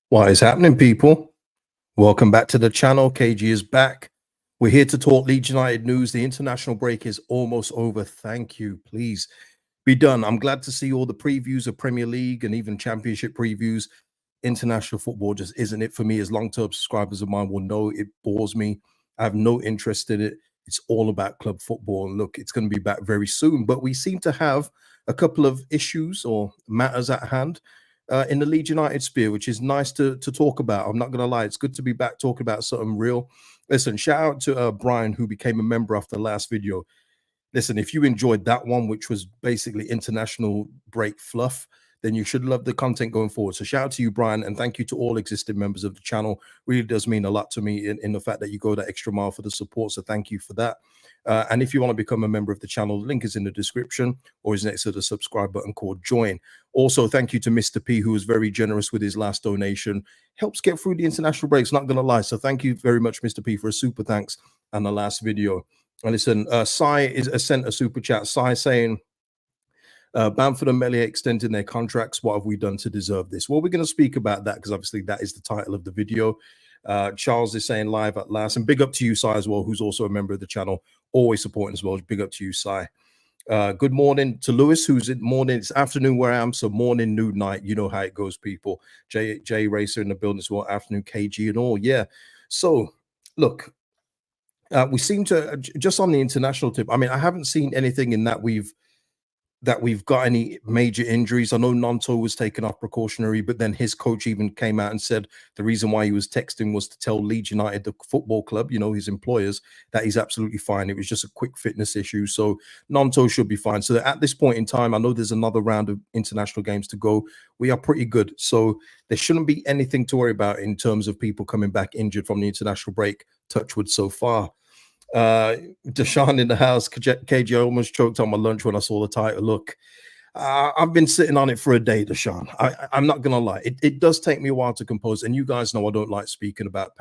What is happening, people? Welcome back to the channel. KG is back. We're here to talk Leeds United news. The international break is almost over. Thank you. Please be done. I'm glad to see all the previews of Premier League and even Championship previews. International football just isn't it for me. As long-term subscribers of mine will know, it bores me. I have no interest in it. It's all about club football. And look, it's going to be back very soon. But we seem to have a couple of issues or matters at hand in the Leeds United sphere, which is nice to talk about. I'm not going to lie. It's good to be back talking about something real. Listen, shout out to Brian, who became a member after the last video. Listen, if you enjoyed that one, which was basically international break fluff, then you should love the content going forward. So shout out to you, Brian, and thank you to all existing members of the channel. Really does mean a lot to me in the fact that you go that extra mile for the support. So thank you for that. And if you want to become a member of the channel, the link is in the description or is next to the subscribe button called join. Also, thank you to Mr. P, who was very generous with his last donation. Helps get through the international breaks, not going to lie. So thank you very much, Mr. P, for a super thanks on the last video. And listen, Sai is sent a super chat. Sai saying, Bamford and Meslier extending their contracts. What have we done to deserve this? Well, we're going to speak about that because obviously that is the title of the video. Charles is saying live at last. And big up to you, Sai, as well, who's also a member of the channel, always supporting as well. Big up to you, Sai. Good morning to Lewis, who's in morning. It's afternoon where I am, so morning, noon, night. You know how it goes, people. J Racer in the building as well, afternoon, KG and all. Yeah. So, look, we seem to, just on the international tip, I mean, I haven't seen anything in that we've got any major injuries. I know Nanto was taken off precautionary, but then his coach even came out and said the reason why he was texting was to tell Leeds United, the football club, you know, his employers, that he's absolutely fine. It was just a quick fitness issue. So Nanto should be fine. So at this point in time, I know there's another round of international games to go. We are pretty good. So there shouldn't be anything to worry about in terms of people coming back injured from the international break, touchwood so far. Deshaun in the house. KG, I almost choked on my lunch when I saw the title. Look, I've been sitting on it for a day, Deshaun. I'm not gonna lie, it does take me a while to compose, and you guys know I don't like speaking about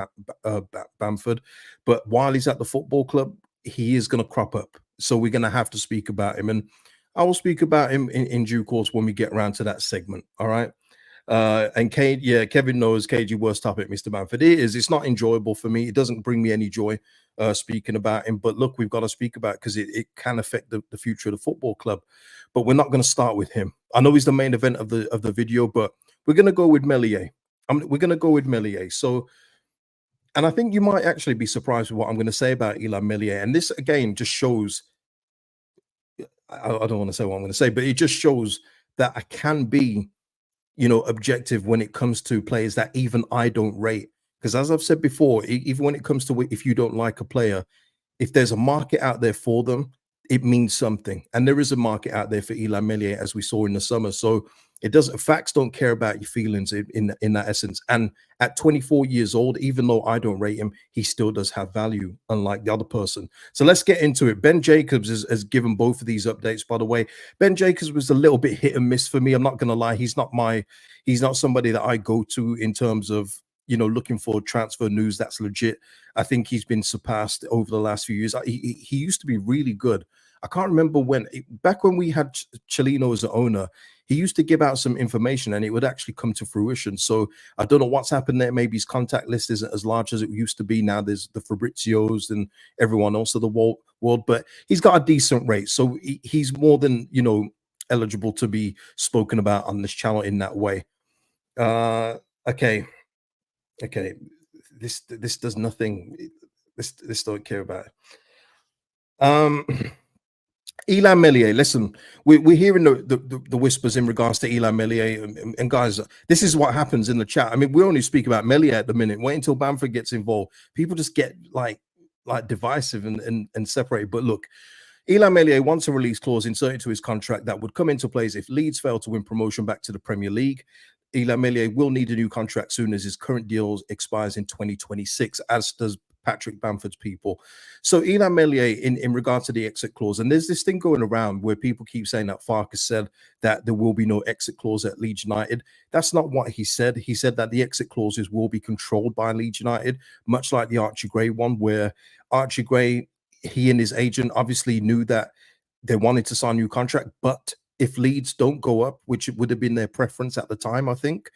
Bamford, but while he's at the football club, he is gonna crop up, so we're gonna have to speak about him, and I will speak about him in due course when we get around to that segment. All right. And Kevin knows KG worst topic, Mr. Bamford. It's not enjoyable for me. It doesn't bring me any joy speaking about him. But look, we've got to speak about it because it can affect the future of the football club. But we're not going to start with him. I know he's the main event of the video, but we're going to go with Meslier. We're going to go with Meslier. So, and I think you might actually be surprised with what I'm going to say about Eli Meslier. And this again just shows. I don't want to say what I'm going to say, but it just shows that I can be, you know, objective when it comes to players that even I don't rate. Because as I've said before, even when it comes to if you don't like a player, if there's a market out there for them, it means something. And there is a market out there for Eli Meslier, as we saw in the summer. So it doesn't, facts don't care about your feelings in that essence. And at 24 years old, even though I don't rate him, he still does have value, unlike the other person. So let's get into it. Ben Jacobs has given both of these updates, by the way. Ben Jacobs was a little bit hit and miss for me. I'm not going to lie. He's not somebody that I go to in terms of, you know, looking for transfer news that's legit. I think he's been surpassed over the last few years. He used to be really good. I can't remember back when we had Chelino as an owner, he used to give out some information and it would actually come to fruition. So I don't know what's happened there. Maybe his contact list isn't as large as it used to be. Now there's the Fabrizios and everyone else of the world, but he's got a decent rate. So he's more than, you know, eligible to be spoken about on this channel in that way. Okay. This does nothing. This don't care about it. Eli Meslier, listen, we're hearing the whispers in regards to Eli Meslier, and guys, this is what happens in the chat. I mean, we only speak about Meslier at the minute. Wait until Bamford gets involved. People just get like divisive and separated. But look, Eli Meslier wants a release clause inserted to his contract that would come into place if Leeds fail to win promotion back to the Premier League. Eli Meslier will need a new contract soon as his current deal expires in 2026, as does Patrick Bamford's people. So Eli Meslier, in regard to the exit clause, and there's this thing going around where people keep saying that Farkas said that there will be no exit clause at Leeds United. That's not what he said. He said that the exit clauses will be controlled by Leeds United, much like the Archie Gray one, where Archie Gray, he and his agent obviously knew that they wanted to sign a new contract, but if Leeds don't go up, which would have been their preference at the time, I think,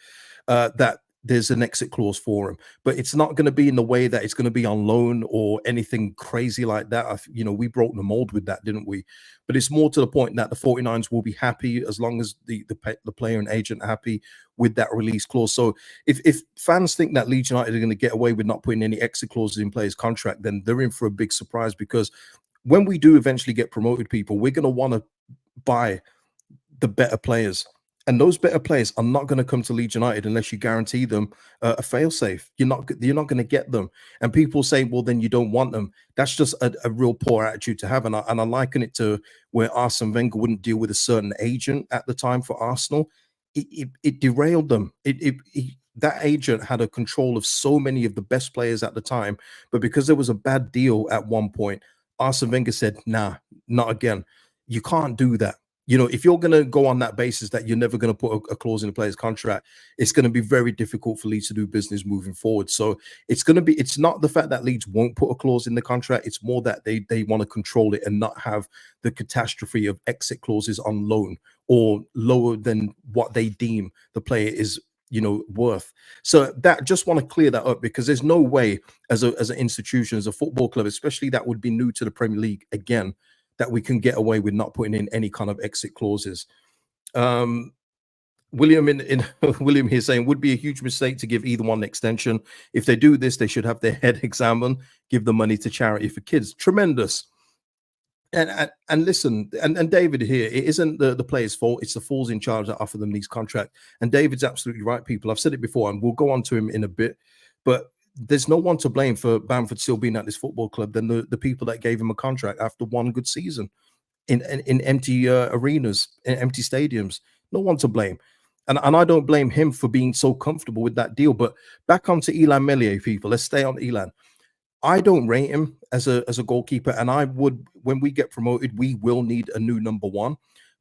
that there's an exit clause for him, but it's not going to be in the way that it's going to be on loan or anything crazy like that. We broke the mold with that, didn't we? But it's more to the point that the 49ers will be happy as long as the player and agent are happy with that release clause. So if fans think that Leeds United are going to get away with not putting any exit clauses in players' contract, then they're in for a big surprise, because when we do eventually get promoted, people, we're going to want to buy the better players. And those better players are not going to come to Leeds United unless you guarantee them a failsafe. You're not going to get them. And people say, well, then you don't want them. That's just a real poor attitude to have. And I liken it to where Arsene Wenger wouldn't deal with a certain agent at the time for Arsenal. It derailed them. That agent had a control of so many of the best players at the time, but because there was a bad deal at one point, Arsene Wenger said, nah, not again. You can't do that. If you're going to go on that basis that you're never going to put a clause in a player's contract, it's going to be very difficult for Leeds to do business moving forward. So it's not the fact that Leeds won't put a clause in the contract. It's more that they want to control it and not have the catastrophe of exit clauses on loan or lower than what they deem the player is worth. So that, just want to clear that up, because there's no way as an institution, as a football club, especially that would be new to the Premier League again, that we can get away with not putting in any kind of exit clauses. William in William here saying, would be a huge mistake to give either one an extension. If they do this, they should have their head examined, give the money to charity for kids. Tremendous. And listen, and David here, it isn't the players' fault. It's the fools in charge that offer them these contracts. And David's absolutely right, people. I've said it before, and we'll go on to him in a bit. But there's no one to blame for Bamford still being at this football club than the people that gave him a contract after one good season in empty arenas, in empty stadiums. No one to blame. And I don't blame him for being so comfortable with that deal. But back onto Eli Meslier, people. Let's stay on Eli. I don't rate him as a goalkeeper, and I would, when we get promoted, we will need a new number one.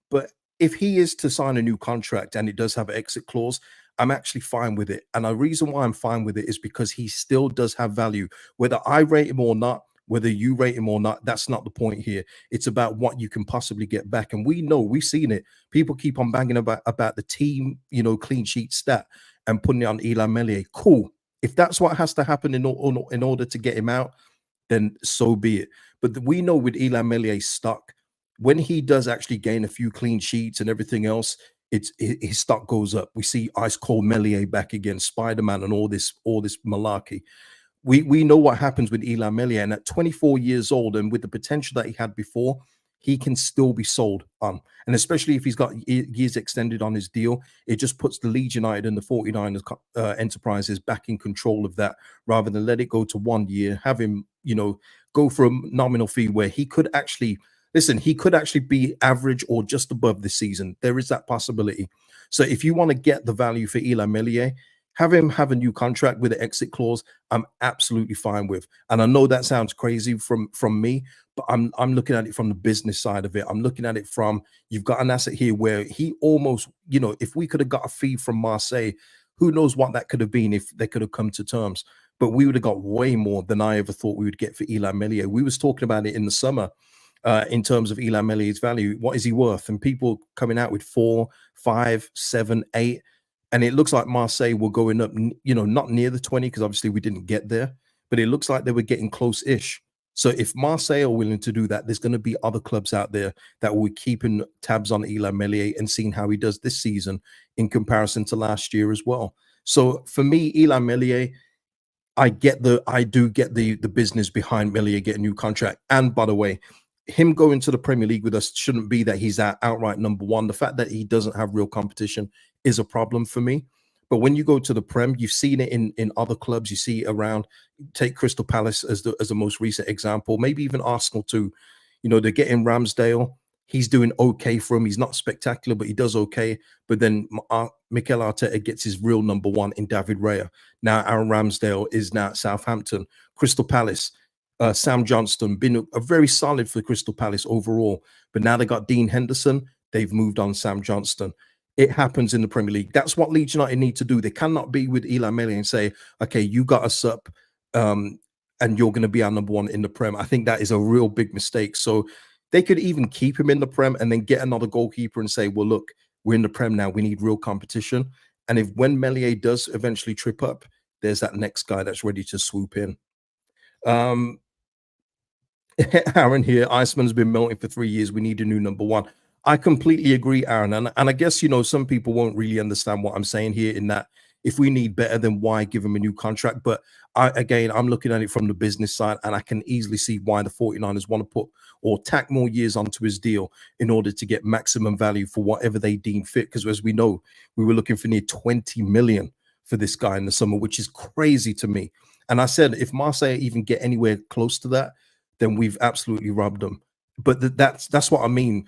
But if he is to sign a new contract and it does have an exit clause, I'm actually fine with it. And the reason why I'm fine with it is because he still does have value. Whether I rate him or not, whether you rate him or not, that's not the point here. It's about what you can possibly get back. And we know, we've seen it. People keep on banging about the team, clean sheet stat and putting it on Eli Meslier. Cool. If that's what has to happen in order to get him out, then so be it. But we know with Eli Meslier stuck, when he does actually gain a few clean sheets and everything else, his stock goes up. We see Ice Cold Meslier back again, Spider-Man, and all this malarkey. We know what happens with Eli Meslier, and at 24 years old, and with the potential that he had before, he can still be sold on. And especially if he's got years extended on his deal, it just puts the Leeds United and the 49ers enterprises back in control of that, rather than let it go to 1 year, have him, go for a nominal fee where he could actually, listen, he could actually be average or just above this season. There is that possibility. So if you want to get the value for Eli Meslier, have him have a new contract with an exit clause. I'm absolutely fine with. And I know that sounds crazy from me, but I'm looking at it from the business side of it. I'm looking at it from, you've got an asset here where he almost, if we could have got a fee from Marseille, who knows what that could have been if they could have come to terms. But we would have got way more than I ever thought we would get for Eli Meslier. We was talking about it in the summer in terms of Eli Meslier's value. What is he worth? And people coming out with 4, 5, 7, 8. And it looks like Marseille were going up, not near the 20, because obviously we didn't get there, but it looks like they were getting close-ish. So if Marseille are willing to do that, there's going to be other clubs out there that will be keeping tabs on Eli Meslier and seeing how he does this season in comparison to last year as well. So for me, Eli Meslier, I do get the business behind Meslier getting a new contract. And by the way, him going to the Premier League with us shouldn't be that he's our outright number one. The fact that he doesn't have real competition is a problem for me. But when you go to the Prem, you've seen it in other clubs. You see around, take Crystal Palace as the most recent example, maybe even Arsenal too. They're getting Ramsdale. He's doing okay for him. He's not spectacular, but he does okay. But then Mikel Arteta gets his real number one in David Raya. Now Aaron Ramsdale is now at Southampton. Crystal Palace, Sam Johnston, been a very solid for Crystal Palace overall. But now they got Dean Henderson. They've moved on Sam Johnston. It happens in the Premier League. That's what Leeds United need to do. They cannot be with Eli Meslier and say, okay, you got us up and you're going to be our number one in the Prem. I think that is a real big mistake. So they could even keep him in the Prem and then get another goalkeeper and say, well, look, we're in the Prem now. We need real competition. And if when Meslier does eventually trip up, there's that next guy that's ready to swoop in. Um, Aaron here, Iceman's been melting for 3 years. We need a new number one. I completely agree, Aaron. And I guess, some people won't really understand what I'm saying here in that if we need better, then why give him a new contract? But I'm looking at it from the business side, and I can easily see why the 49ers want to put or tack more years onto his deal in order to get maximum value for whatever they deem fit. Because as we know, we were looking for near 20 million for this guy in the summer, which is crazy to me. And I said, if Marseille even get anywhere close to that, then we've absolutely robbed them. But that's what I mean.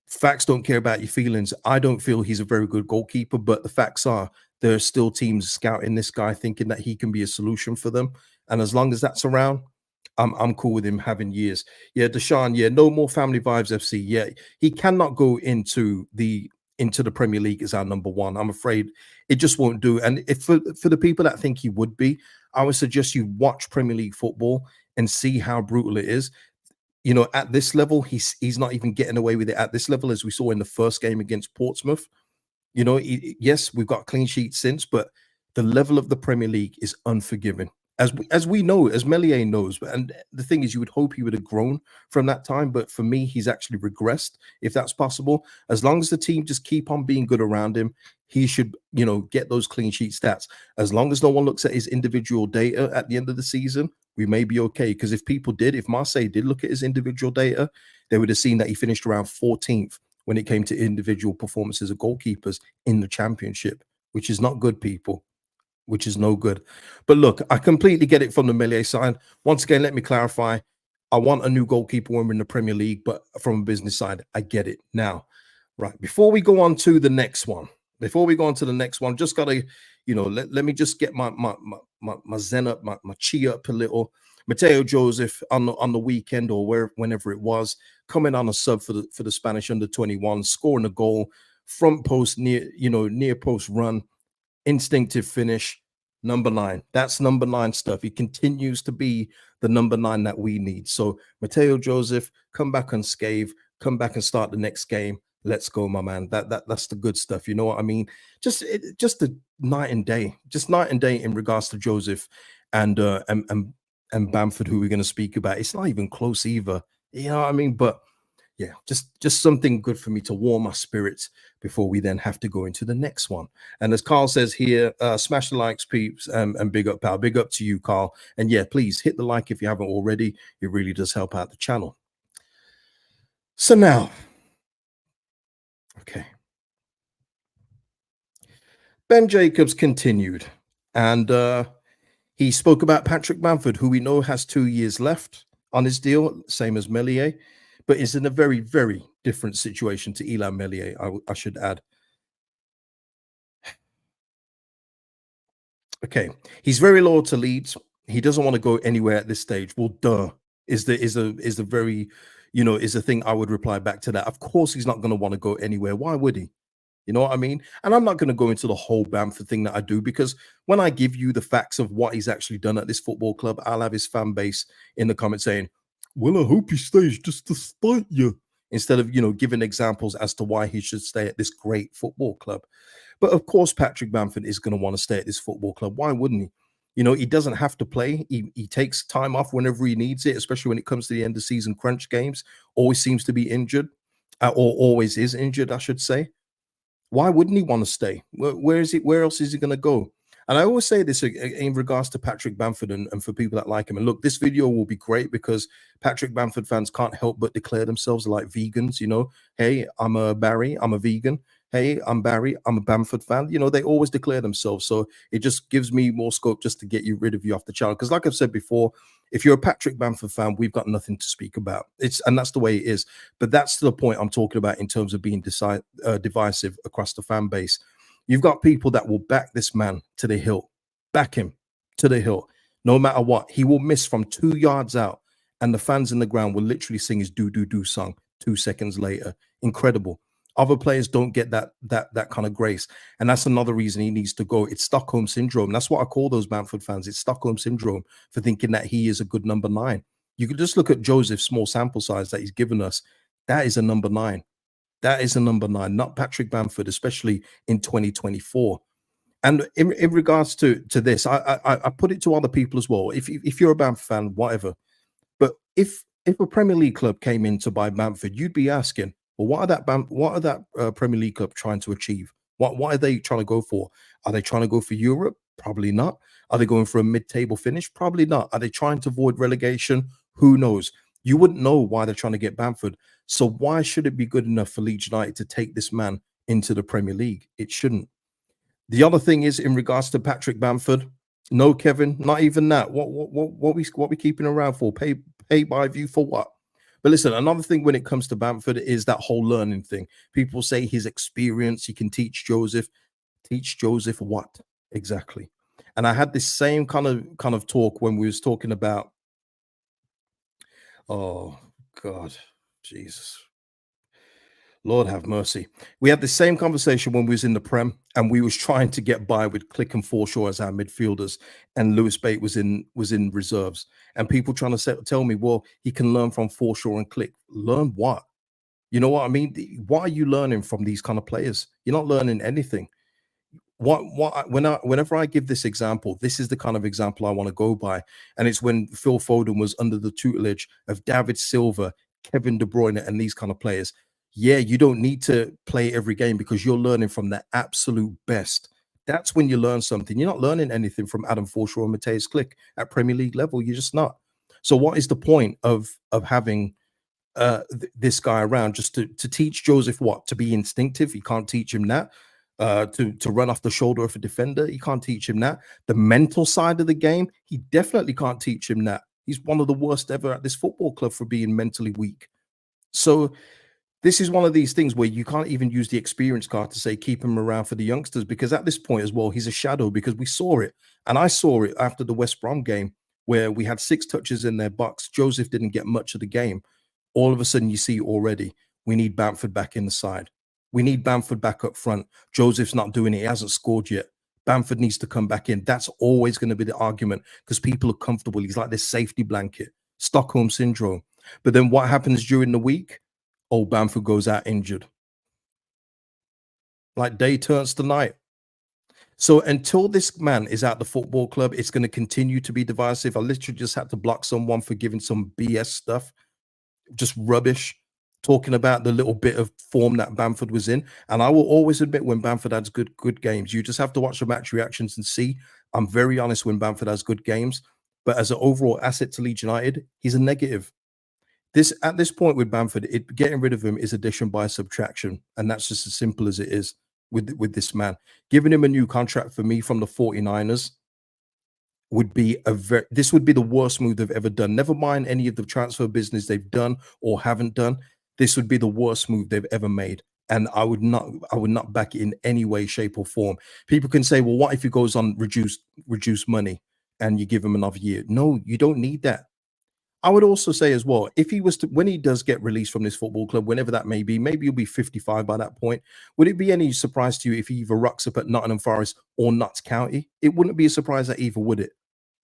Facts don't care about your feelings. I don't feel he's a very good goalkeeper, but the facts are there are still teams scouting this guy, thinking that he can be a solution for them. And as long as that's around, I'm cool with him having years. Yeah, Deshaun. Yeah, no more family vibes. FC. Yeah, he cannot go into the Premier League as our number one. I'm afraid it just won't do. And if for the people that think he would be, I would suggest you watch Premier League football and see how brutal it is. At this level, he's not even getting away with it at this level, as we saw in the first game against Portsmouth. Yes, we've got clean sheets since, but the level of the Premier League is unforgiving. As we know, as Meslier knows, and the thing is, you would hope he would have grown from that time, but for me, he's actually regressed, if that's possible. As long as the team just keep on being good around him, he should, get those clean sheet stats. As long as no one looks at his individual data at the end of the season, we may be okay. Because if Marseille did look at his individual data, they would have seen that he finished around 14th when it came to individual performances of goalkeepers in the championship, which is not good, people, which is no good. But look, I completely get it from the Meslier side. Once again, let me clarify. I want a new goalkeeper when we're in the Premier League, but from a business side, I get it. Now, right, before we go on to the next one, just gotta, let me just get my zen up, my chi up a little. Matteo Joseph on the weekend or whenever it was, coming on a sub for the Spanish under-21, scoring a goal, front post near post run, instinctive finish, number 9. That's number 9 stuff. He continues to be the number 9 that we need. So Matteo Joseph, come back unscathed, come back and start the next game. Let's go, my man. That's the good stuff. You know what I mean? Just a night and day, in regards to Joseph and Bamford, who we're going to speak about. It's not even close either. You know what I mean? But yeah, just something good for me to warm my spirits before we then have to go into the next one. And as Carl says here, smash the likes, peeps, and big up, pal. Big up to you, Carl. And yeah, please hit the like if you haven't already. It really does help out the channel. So now, okay. Ben Jacobs continued, and he spoke about Patrick Bamford, who we know has 2 years left on his deal, same as Meslier, but is in a very, very different situation to Eli Meslier, I should add. Okay, he's very loyal to Leeds. He doesn't want to go anywhere at this stage. Well, duh, is the very, is the thing I would reply back to that. Of course, he's not going to want to go anywhere. Why would he? You know what I mean? And I'm not going to go into the whole Bamford thing that I do, because when I give you the facts of what he's actually done at this football club, I'll have his fan base in the comments saying, well, I hope he stays just to spite you, instead of, giving examples as to why he should stay at this great football club. But of course, Patrick Bamford is going to want to stay at this football club. Why wouldn't he? He doesn't have to play. He takes time off whenever he needs it, especially when it comes to the end of season crunch games. Always seems to be injured, or always is injured, I should say. Why wouldn't he want to stay? Where else is he going to go? And I always say this in regards to Patrick Bamford and for people that like him. And look, this video will be great because Patrick Bamford fans can't help but declare themselves like vegans. Hey, I'm a Barry, I'm a vegan. Hey, I'm Barry, I'm a Bamford fan. They always declare themselves. So it just gives me more scope just to get rid of you off the channel. Because like I've said before, if you're a Patrick Bamford fan, we've got nothing to speak about. And that's the way it is. But that's the point I'm talking about in terms of being divisive across the fan base. You've got people that will back this man to the hilt, back him to the hilt, no matter what. He will miss from 2 yards out, and the fans in the ground will literally sing his "do do do" song 2 seconds later. Incredible. Other players don't get that kind of grace, and that's another reason he needs to go. It's Stockholm Syndrome. That's what I call those Bamford fans. It's Stockholm Syndrome for thinking that he is a good number 9. You could just look at Joseph's small sample size that he's given us. That is a number 9. That is a number 9, not Patrick Bamford, especially in 2024. And in regards to this, I put it to other people as well. If you're a Bamford fan, whatever, but if a Premier League club came in to buy Bamford, you'd be asking, well, what are that Premier League club trying to achieve? What are they trying to go for? Are they trying to go for Europe? Probably not. Are they going for a mid-table finish? Probably not. Are they trying to avoid relegation? Who knows? You wouldn't know why they're trying to get Bamford. So why should it be good enough for Leeds United to take this man into the Premier League? It shouldn't. The other thing is in regards to Patrick Bamford. No, Kevin, not even that. What we keeping around for? Pay by view for what? But listen, another thing when it comes to Bamford is that whole learning thing. People say his experience, he can teach Joseph. Teach Joseph what exactly? And I had this same kind of talk when we was talking about. Oh God, Jesus. Lord have mercy. We had the same conversation when we was in the Prem, and we was trying to get by with Click and Forshaw as our midfielders, and Lewis Bate was in reserves. And people trying to tell me, well, he can learn from Forshaw and Click. Learn what? You know what I mean? What are you learning from these kind of players? You're not learning anything. Whenever I give this example, this is the kind of example I want to go by, and it's when Phil Foden was under the tutelage of David Silva, Kevin De Bruyne, and these kind of players. Yeah, you don't need to play every game because you're learning from the absolute best. That's when you learn something. You're not learning anything from Adam Forshaw and Matthias Click at Premier League level. You're just not. So, what is the point of having this guy around just to teach Joseph what? To be instinctive? You can't teach him that. To run off the shoulder of a defender, you can't teach him that. The mental side of the game, he definitely can't teach him that. He's one of the worst ever at this football club for being mentally weak. So this is one of these things where you can't even use the experience card to say keep him around for the youngsters, because at this point as well, he's a shadow, because we saw it. And I saw it after the West Brom game where we had 6 touches in their box. Joseph didn't get much of the game. All of a sudden you see already we need Bamford back in the side. We need Bamford back up front. Joseph's not doing it. He hasn't scored yet. Bamford needs to come back in. That's always going to be the argument because people are comfortable. He's like this safety blanket, Stockholm Syndrome. But then what happens during the week? Oh, Bamford goes out injured. Like day turns to night. So until this man is at the football club, it's going to continue to be divisive. I literally just had to block someone for giving some BS stuff, just rubbish, talking about the little bit of form that Bamford was in. And I will always admit when Bamford has good games. You just have to watch the match reactions and see. I'm very honest when Bamford has good games, but as an overall asset to Leeds United, he's a negative. This at this point with Bamford, getting rid of him is addition by subtraction, and that's just as simple as it is with this man. Giving him a new contract for me from the 49ers would be this would be the worst move they've ever done. Never mind any of the transfer business they've done or haven't done. This would be the worst move they've ever made. And I would not back it in any way, shape, or form. People can say, well, what if he goes on reduced money and you give him another year? No, you don't need that. I would also say as well, if he was to, when he does get released from this football club, whenever that may be, maybe he'll be 55 by that point. Would it be any surprise to you if he either rocks up at Nottingham Forest or Notts County? It wouldn't be a surprise that either, would it?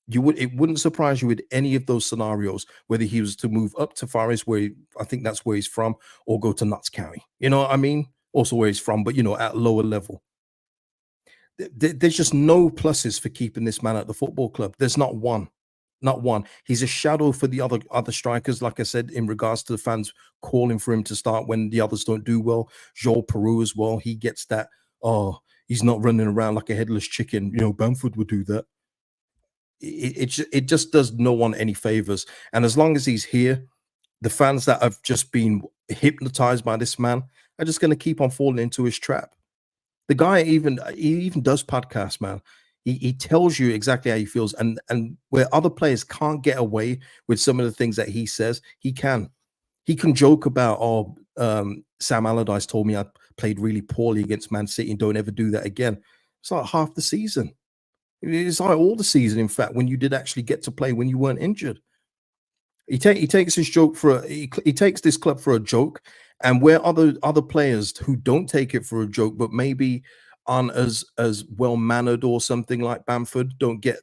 It wouldn't surprise you with any of those scenarios, whether he was to move up to Forest, I think that's where he's from, or go to Notts County. You know what I mean? Also where he's from, but at lower level. There's just no pluses for keeping this man at the football club. There's not one. Not one. He's a shadow for the other strikers, like I said, in regards to the fans calling for him to start when the others don't do well. Joel Peru as well. He gets that, oh, he's not running around like a headless chicken. Bamford would do that. It just does no one any favors. And as long as he's here, the fans that have just been hypnotized by this man are just going to keep on falling into his trap. The guy he even does podcasts, man. He tells you exactly how he feels, and where other players can't get away with some of the things that he says, he can. He can joke about, Sam Allardyce told me I played really poorly against Man City and don't ever do that again. It's like half the season. It's like all the season, in fact, when you did actually get to play when you weren't injured. He takes his joke he takes this club for a joke, and where other players who don't take it for a joke, but maybe aren't as well mannered or something like Bamford, don't get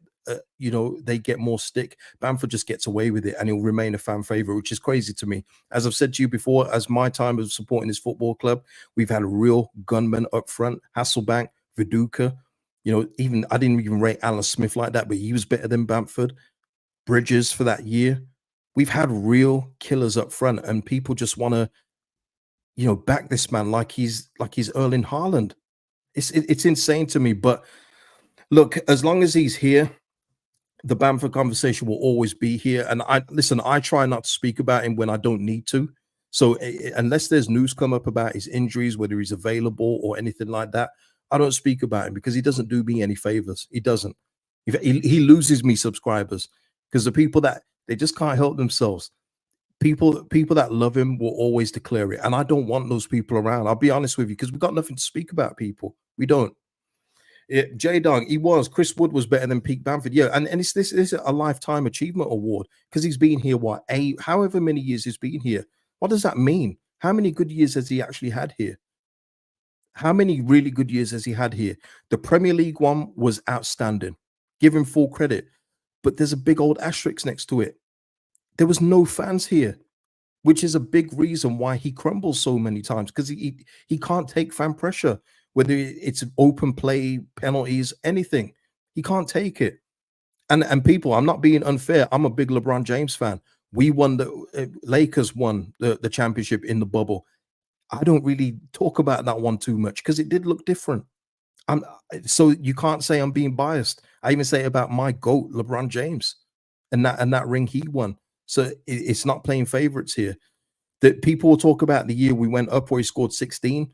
they get more stick. Bamford just gets away with it, and he'll remain a fan favorite, which is crazy to me. As I've said to you before, as my time of supporting this football club, we've had real gunmen up front: Hasselbank, Viduka. Even I didn't even rate Alan Smith like that, but he was better than Bamford. Bridges for that year. We've had real killers up front, and people just want to, back this man like he's Erling Haaland. It's insane to me. But look, as long as he's here, the Bamford conversation will always be here. And I try not to speak about him when I don't need to. So unless there's news come up about his injuries, whether he's available or anything like that, I don't speak about him because he doesn't do me any favors. He doesn't. He loses me subscribers because the people that they just can't help themselves. People that love him will always declare it, and I don't want those people around. I'll be honest with you because we've got nothing to speak about. People, we don't. J Dog, Chris Wood was better than Pete Bamford. Yeah, and this is a lifetime achievement award because he's been here however many years he's been here. What does that mean? How many good years has he actually had here? How many really good years has he had here? The Premier League one was outstanding. Give him full credit, but there's a big old asterisk next to it. There was no fans here, which is a big reason why he crumbles so many times because he can't take fan pressure, whether it's open play, penalties, anything. He can't take it. And people, I'm not being unfair. I'm a big LeBron James fan. We won Lakers won the championship in the bubble. I don't really talk about that one too much because it did look different. I'm so you can't say I'm being biased. I even say about my GOAT, LeBron James, and that ring he won. So it's not playing favorites here. That people will talk about the year we went up where he scored 16.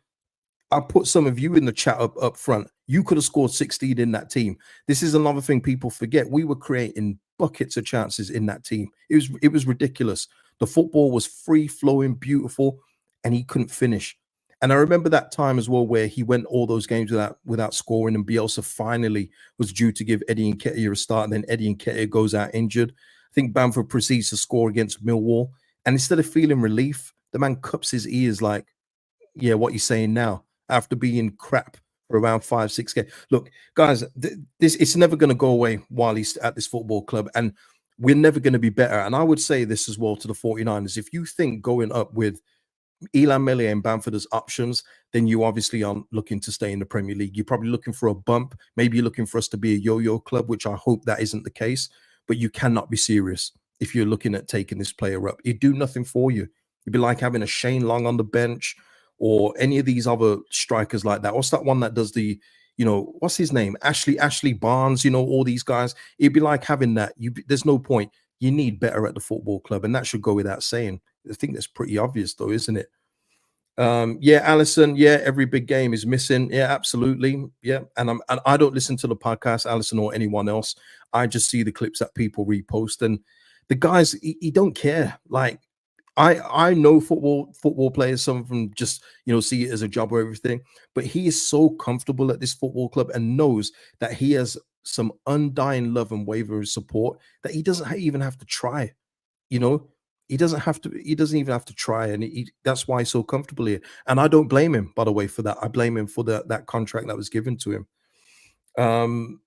I put some of you in the chat up front. You could have scored 16 in that team. This is another thing people forget. We were creating buckets of chances in that team. It was ridiculous. The football was free flowing, beautiful, and he couldn't finish. And I remember that time as well where he went all those games without scoring, and Bielsa finally was due to give Eddie Nketiah a start, and then Eddie Nketiah goes out injured. I think Bamford proceeds to score against Millwall, and instead of feeling relief, the man cups his ears like, yeah, what you saying now? After being crap for around 5, 6 games. Look, guys, this it's never going to go away while he's at this football club, and we're never going to be better. And I would say this as well to the 49ers. If you think going up with Eli Meslier and Bamford as options, then you obviously aren't looking to stay in the Premier League. You're probably looking for a bump. Maybe you're looking for us to be a yo-yo club, which I hope that isn't the case. But you cannot be serious if you're looking at taking this player up. It'd do nothing for you. It'd be like having a Shane Long on the bench or any of these other strikers like that. What's that one that does what's his name? Ashley Barnes, all these guys. It'd be like having that. There's no point. You need better at the football club, and that should go without saying. I think that's pretty obvious, though, isn't it? Yeah, Allison. Yeah, every big game is missing. Yeah, absolutely. Yeah, and I don't listen to the podcast, Allison, or anyone else. I just see the clips that people repost, and the guys, he don't care. Like I know football players. Some of them just see it as a job or everything, but he is so comfortable at this football club and knows that he has some undying love and waiver support that he doesn't even have to try. You know, he doesn't have to. He doesn't even have to try, and that's why he's so comfortable here. And I don't blame him, by the way, for that. I blame him for that contract that was given to him.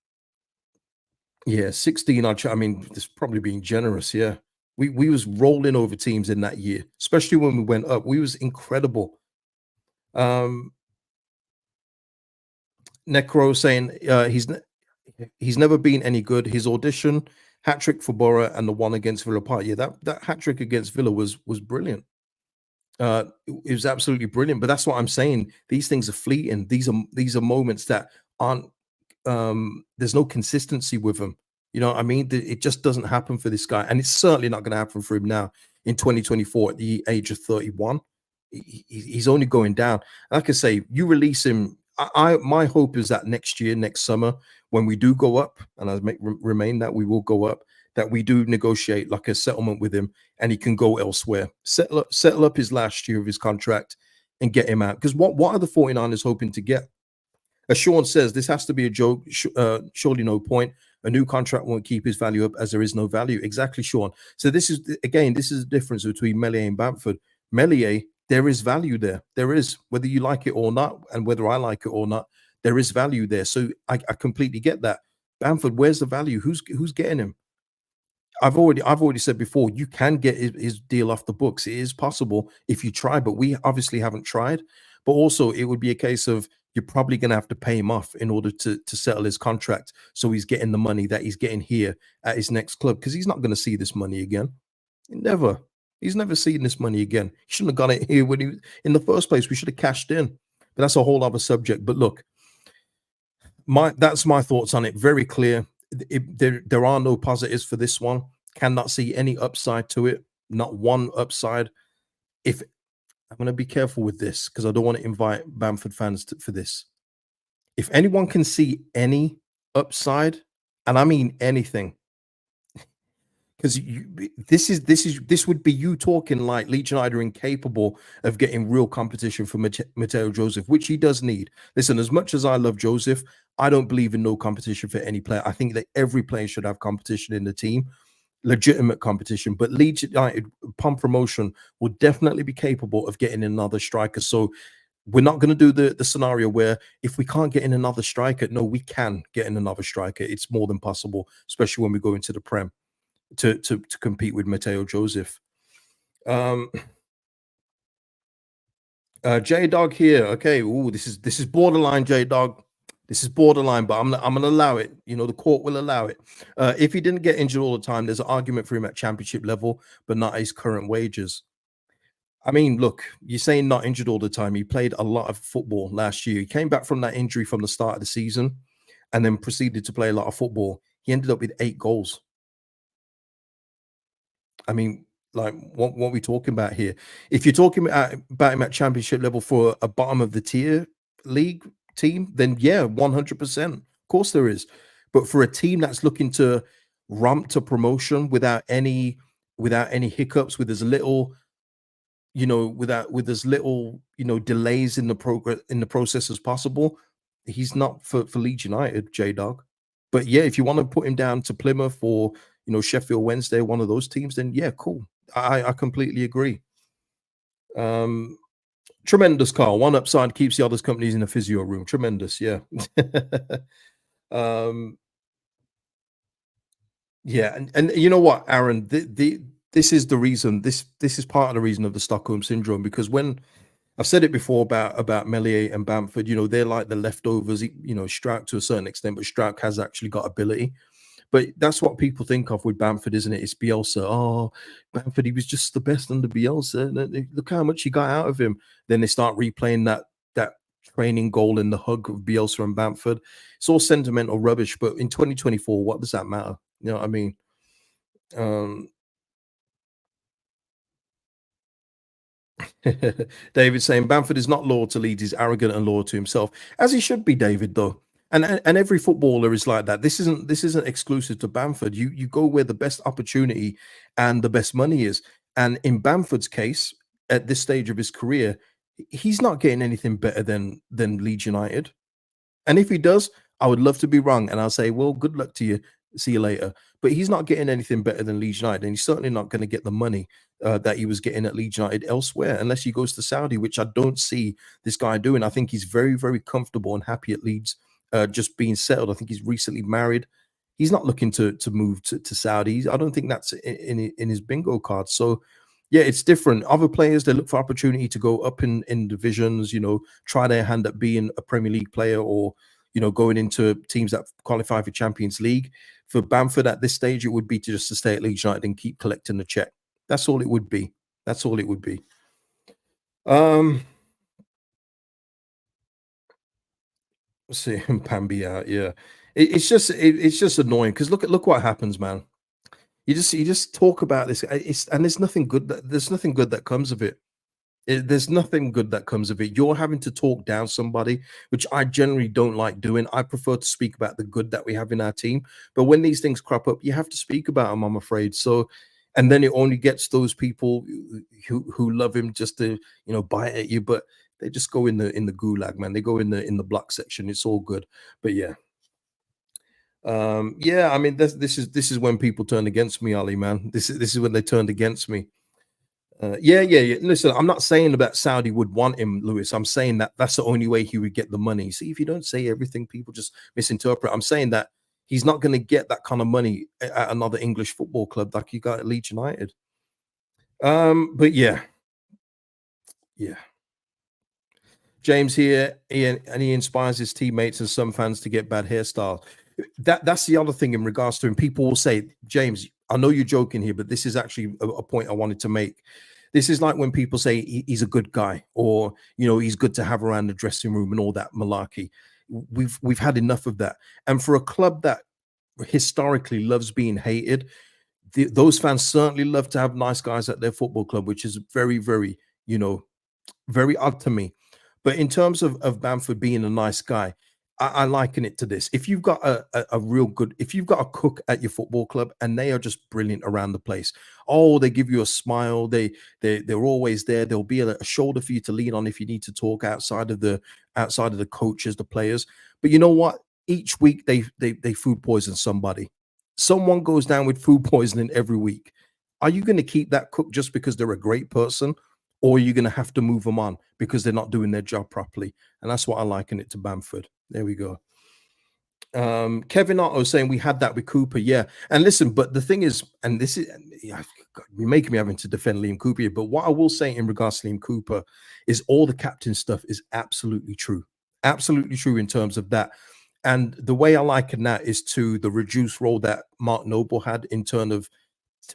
Yeah, 16. I mean, it's probably being generous. Yeah, we was rolling over teams in that year, especially when we went up. We was incredible. Um, Necro saying he's never been any good. His audition, hat trick for Borough, and the one against Villa Park. Yeah, that hat trick against Villa was brilliant. It was absolutely brilliant. But that's what I'm saying. These things are fleeting. These are moments that aren't. There's no consistency with them. You know what I mean? It just doesn't happen for this guy, and it's certainly not going to happen for him now in 2024 at the age of 31. He's only going down. Like I say, you release him. My hope is that next year, next summer, when we do go up, and I remain that we will go up, that we do negotiate like a settlement with him, and he can go elsewhere. Settle up his last year of his contract, and get him out. Because what are the 49ers hoping to get? As Sean says, this has to be a joke. Surely no point. A new contract won't keep his value up as there is no value. Exactly, Sean. So this is the difference between Meslier and Bamford. Meslier, there is value there. There is, whether you like it or not, and whether I like it or not, there is value there. So I completely get that. Bamford, where's the value? Who's getting him? I've already said before, you can get his deal off the books. It is possible if you try, but we obviously haven't tried. But also, it would be a case of you're probably going to have to pay him off in order to settle his contract, so he's getting the money that he's getting here at his next club, because he's not going to see this money again. Never. He's never seen this money again. He shouldn't have got it here when he in the first place. We should have cashed in. But that's a whole other subject. But look, my that's my thoughts on it. Very clear. There are no positives for this one. Cannot see any upside to it. Not one upside. If I'm going to be careful with this, because I don't want to invite Bamford fans for this. If anyone can see any upside, and I mean anything, because this would be you talking like Leeds United are incapable of getting real competition for Matteo Joseph, which he does need. Listen, as much as I love Joseph, I don't believe in no competition for any player. I think that every player should have competition in the team, legitimate competition. But Leeds United, upon promotion, will definitely be capable of getting another striker. So we're not going to do the scenario where if we can't get in another striker, no, we can get in another striker. It's more than possible, especially when we go into the Prem to compete with Matteo Joseph. Um, J Dog here. Okay, ooh, this is borderline, J Dog. This is borderline, but I'm gonna allow it. You know, the court will allow it. If he didn't get injured all the time, there's an argument for him at championship level, but not at his current wages. I mean, look, you're saying not injured all the time. He played a lot of football last year. He came back from that injury from the start of the season and then proceeded to play a lot of football. He ended up with 8 goals. I mean, like, what we talking about here? If you're talking about him at championship level for a bottom of the tier league team, then yeah, 100%. Of course there is. But for a team that's looking to ramp to promotion without any hiccups, with as little, with as little, delays in the progress in the process as possible, he's not for Leeds United, J Dog. But yeah, if you want to put him down to Plymouth or Sheffield Wednesday, one of those teams, then yeah, cool. I completely agree. Um, Tremendous, Carl. One upside keeps the others companies in a physio room. Tremendous, yeah. um, yeah, and you know what, Aaron, this is the reason. This is part of the reason of the Stockholm syndrome, because when I've said it before about Meslier and Bamford, they're like the leftovers. Strouk to a certain extent, but Strouk has actually got ability. But that's what people think of with Bamford, isn't it? It's Bielsa. Oh, Bamford, he was just the best under Bielsa. And look how much he got out of him. Then they start replaying that training goal in the hug of Bielsa and Bamford. It's all sentimental rubbish. But in 2024, what does that matter? You know what I mean? Um, David saying Bamford is not loyal to Leeds, he's arrogant and loyal to himself, as he should be, David. Though, and every footballer is like that. This isn't exclusive to Bamford. You go where the best opportunity and the best money is. And in Bamford's case, at this stage of his career, he's not getting anything better than Leeds United. And if he does, I would love to be wrong, and I'll say, well, good luck to you. See you later. But he's not getting anything better than Leeds United, and he's certainly not going to get the money that he was getting at Leeds United elsewhere, unless he goes to Saudi, which I don't see this guy doing. I think he's very, very comfortable and happy at Leeds, just being settled. I think he's recently married. He's not looking to move to Saudi. I don't think that's in his bingo card. So yeah, it's different. Other players, they look for opportunity to go up in divisions, try their hand at being a Premier League player, or going into teams that qualify for Champions League. For Bamford at this stage, it would be to just to stay at Leeds United and keep collecting the check. That's all it would be. That's all it would be. Um, let's see, Pambi out. Yeah, it's just annoying, because look what happens, man. You just talk about this. And there's nothing good that comes of it. There's nothing good that comes of it. You're having to talk down somebody, which I generally don't like doing. I prefer to speak about the good that we have in our team. But when these things crop up, you have to speak about them, I'm afraid. So, and then it only gets those people who love him just to bite at you, but they just go in the gulag, man. They go in the block section. It's all good. But yeah. Yeah, I mean, this is when people turn against me, Ali, man. This is when they turned against me. Yeah, yeah, yeah. Listen, I'm not saying that Saudi would want him, Lewis. I'm saying that that's the only way he would get the money. See, if you don't say everything, people just misinterpret. I'm saying that he's not going to get that kind of money at another English football club like he got at Leeds United. But yeah, yeah. James here, and he inspires his teammates and some fans to get bad hairstyles. That's the other thing in regards to him. People will say, James, I know you're joking here, but this is actually a point I wanted to make. This is like when people say he's a good guy, or he's good to have around the dressing room and all that malarkey. We've had enough of that. And for a club that historically loves being hated, those fans certainly love to have nice guys at their football club, which is very, very, very odd to me. But in terms of Bamford being a nice guy, I liken it to this. If you've got a real good, if you've got a cook at your football club and they are just brilliant around the place, oh, they give you a smile, they're always there. There'll be a shoulder for you to lean on if you need to talk outside of the coaches, the players. But you know what? Each week they food poison somebody. Someone goes down with food poisoning every week. Are you going to keep that cook just because they're a great person? Or are you going to have to move them on because they're not doing their job properly? And that's what I liken it to Bamford. There we go. Kevin Otto saying we had that with Cooper. Yeah. And listen, but the thing is, and this is, you're making me having to defend Liam Cooper here, but what I will say in regards to Liam Cooper is all the captain stuff is absolutely true. Absolutely true in terms of that. And the way I liken that is to the reduced role that Mark Noble had in terms of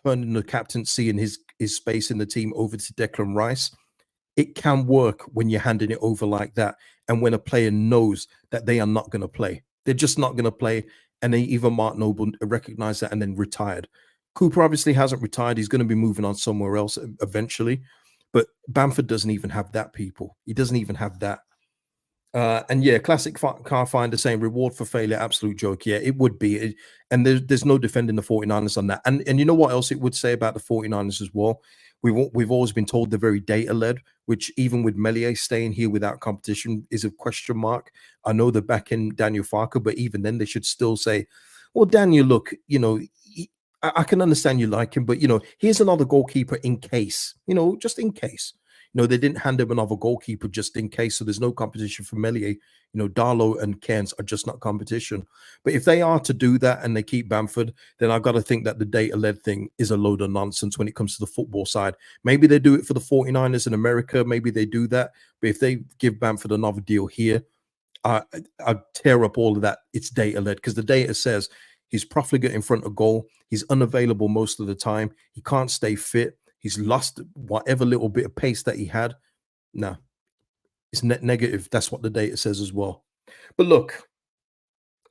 turning the captaincy and his space in the team over to Declan Rice. It can work when you're handing it over like that, and when a player knows that they are not going to play. They're just not going to play, and then even Mark Noble recognized that and then retired. Cooper obviously hasn't retired. He's going to be moving on somewhere else eventually, but Bamford doesn't even have that, people. He doesn't even have that. And yeah, classic car finder saying reward for failure, absolute joke. Yeah, it would be. And there's no defending the 49ers on that. And you know what else it would say about the 49ers as well? We've always been told they're very data-led, which even with Meslier staying here without competition is a question mark. I know they're back in Daniel Farker, but even then they should still say, well, Daniel, look, I can understand you like him, but, here's another goalkeeper in case, just in case. They didn't hand him another goalkeeper just in case. So there's no competition for Meslier. Darlow and Cairns are just not competition. But if they are to do that and they keep Bamford, then I've got to think that the data-led thing is a load of nonsense when it comes to the football side. Maybe they do it for the 49ers in America. Maybe they do that. But if they give Bamford another deal here, I tear up all of that. It's data-led because the data says he's profligate in front of goal. He's unavailable most of the time. He can't stay fit. He's lost whatever little bit of pace that he had. No, it's net negative. That's what the data says as well. But look,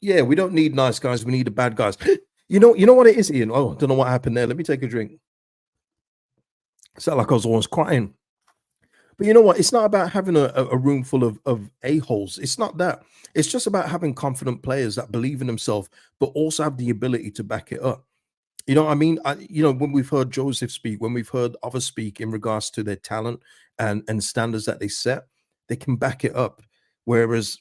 yeah, we don't need nice guys. We need the bad guys. You know what it is, Ian? Oh, I don't know what happened there. Let me take a drink. It sounded like I was almost crying. But you know what? It's not about having a room full of a-holes. It's not that. It's just about having confident players that believe in themselves, but also have the ability to back it up. You know what I mean? When we've heard Joseph speak, when we've heard others speak in regards to their talent and standards that they set, they can back it up. Whereas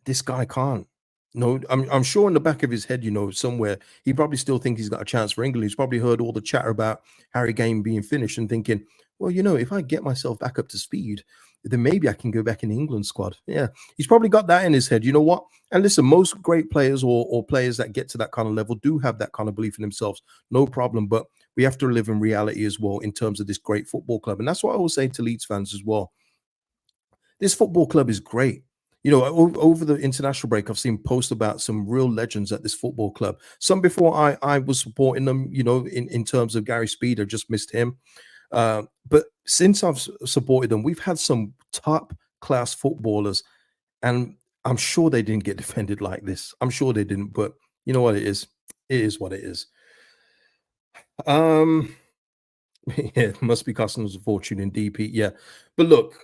this guy can't. No, I'm sure in the back of his head, somewhere, he probably still thinks he's got a chance for England. He's probably heard all the chatter about Harry Kane being finished and thinking, well, if I get myself back up to speed, then maybe I can go back in the England squad. Yeah, he's probably got that in his head. You know what? And listen, most great players or players that get to that kind of level do have that kind of belief in themselves. No problem. But we have to live in reality as well in terms of this great football club. And that's what I will say to Leeds fans as well. This football club is great. Over the international break, I've seen posts about some real legends at this football club. Some before I was supporting them, in terms of Gary Speed, I just missed him. But since I've supported them, we've had some top class footballers, and I'm sure they didn't get defended like this. I'm sure they didn't, but you know what it is? It is what it is. Yeah, it must be costing us a fortune in DP. Yeah. But look,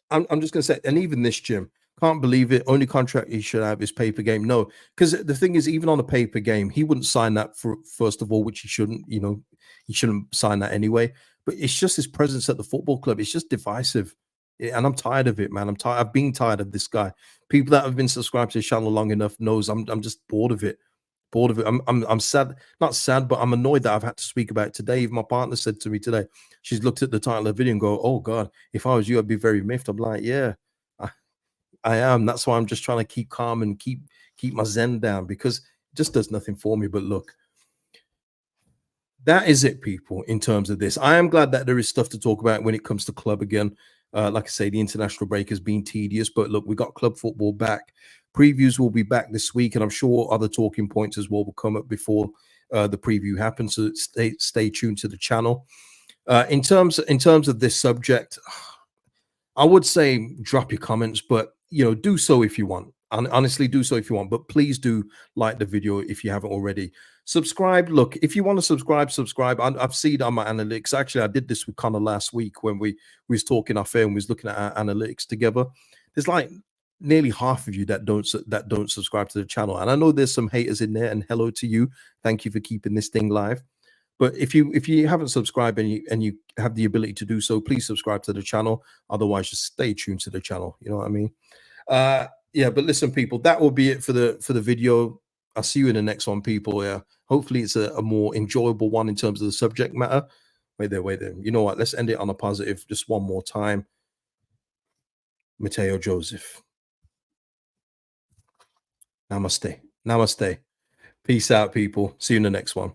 I'm just gonna say, and even this Jim, can't believe it. Only contract he should have is paper game. No, because the thing is, even on a paper game, he wouldn't sign that for first of all, which he shouldn't. He shouldn't sign that anyway. But it's just his presence at the football club. It's just divisive, and I'm tired of it, man. I'm tired. I've been tired of this guy. People that have been subscribed to his channel long enough knows I'm just bored of it. Bored of it. I'm sad, not sad, but I'm annoyed that I've had to speak about it today. Even my partner said to me today, she's looked at the title of the video and go, "Oh God, if I was you, I'd be very miffed." I'm like, yeah, I am. That's why I'm just trying to keep calm and keep my zen down, because it just does nothing for me. But look, that is it, people, in terms of this. I am glad that there is stuff to talk about when it comes to club again. Like I say, the international break has been tedious, but look, we got club football back. Previews will be back this week, and I'm sure other talking points as well will come up before the preview happens. So stay tuned to the channel. In terms of this subject, I would say drop your comments, but do so if you want. Honestly, do so if you want. But please do like the video if you haven't already. Subscribe. Look, if you want to subscribe. I've seen on my analytics. Actually, I did this with Connor last week when we was talking off air and we was looking at our analytics together. There's like nearly half of you that don't subscribe to the channel, and I know there's some haters in there. And hello to you. Thank you for keeping this thing live. But if you haven't subscribed and you have the ability to do so, please subscribe to the channel. Otherwise, just stay tuned to the channel. You know what I mean? Yeah. But listen, people, that will be it for the video. I'll see you in the next one, people. Yeah. Hopefully, it's a more enjoyable one in terms of the subject matter. Wait there. You know what? Let's end it on a positive. Just one more time. Matteo Joseph. Namaste. Namaste. Peace out, people. See you in the next one.